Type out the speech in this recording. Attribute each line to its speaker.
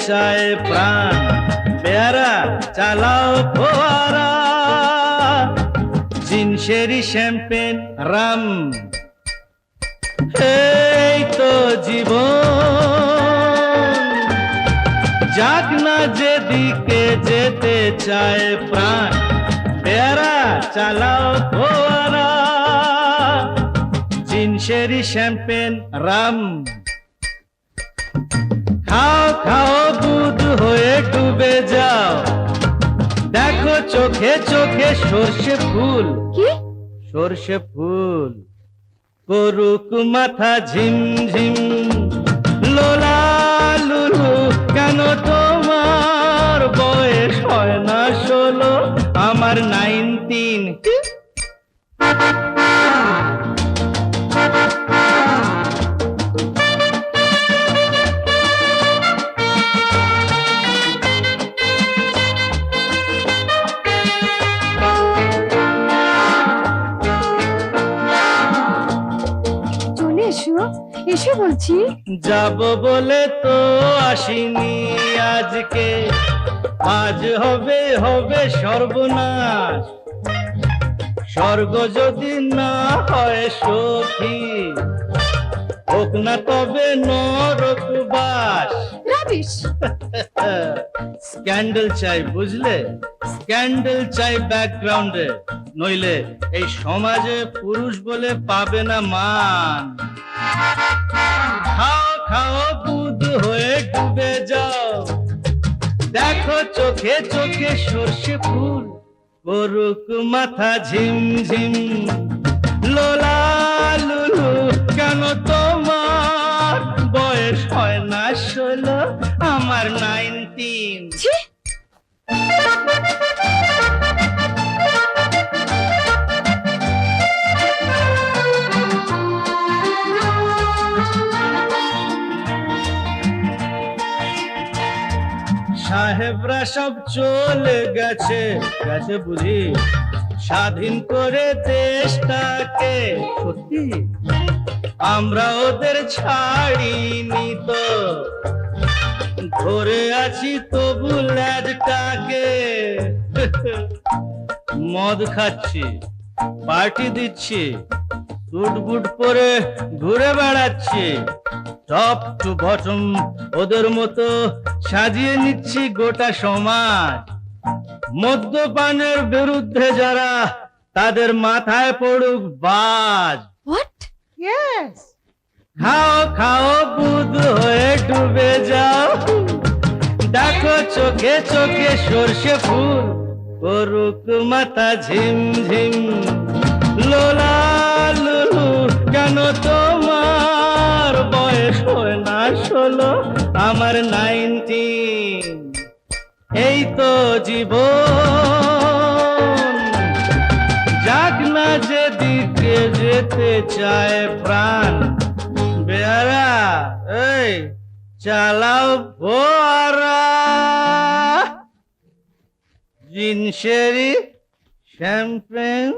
Speaker 1: চায় প্রাণ, পেয়ারা চালাও ফোয়ারা, জিনসেরি শ্যাম্পেন রাম, এই তো জীবন। যাক না যেদিকে যেতে চায় প্রাণ, পেয়ারা চালাও ফোয়ারা, জিনসেরি শ্যাম্পেন রাম। খাও খাও দুধ হয়ে ডুবে যাও, দেখো চোখে চোখে সর্ষে ফুল।
Speaker 2: কি?
Speaker 1: সর্ষে ফুল করুক মাথা ঝিমঝিম, লোলা লুলু কেন তোমার বয়স হয় না 16, আমার 19।
Speaker 2: চলে এসো, এসে বলছি।
Speaker 1: যাব বলে তো আসিনি আজকে, আজ হবে হবে সর্বনাশ। স্বর্গ যদি না হয় সখী, হোক না তবে নরকবাস।
Speaker 2: রাবিশ।
Speaker 1: স্ক্যান্ডেল চাই বুঝলে, স্ক্যান্ডেল চাই ব্যাকগ্রাউন্ডে, নইলে এই সমাজে পুরুষ বলে পাবে না মান। খাও খাও দুধ হয়ে ডুবে যাও, দেখো চোখে চোখে সর্ষে ফুল করুক মাথা ঝিমঝিম, লোলা লুলু কেন তোমার বয়স হয় না 16, আমার 19।
Speaker 2: ছি!
Speaker 1: সাহেবরা সব চলে গেছে, গেছে বুঝি স্বাধীন করে দেশটাকে। সত্যি আমরা ওদের ছাড়িনি তো, ধরে আছি তবু ল্যাজটাকে। মদ খাচ্ছি, পার্টি দিচ্ছি, সুট বুট পরে ঘুরে বেড়াচ্ছি, টপ টু বটম ওদের মতো সাজিয়ে নিচ্ছি গোটা সমাজ। মদ্যপানের বিরুদ্ধে যারা, তাদের মাথায় পড়ুক বাজ।
Speaker 2: হোয়াট?
Speaker 1: ইয়েস। খাও খাও দুধ হয়ে ডুবে যাও, দেখো চোখে চোখে সর্ষে ফুল করুক মাথা ঝিমঝিম, লোলা লুলু কেন তোমার বয়স হয় না 16, আমার 19। এই তো জীবন, যাক না যেদিকে যেতে চায় প্রাণ, বেয়ারা এই চালাও ফোয়ারা, জিনসেরি শ্যাম্পেন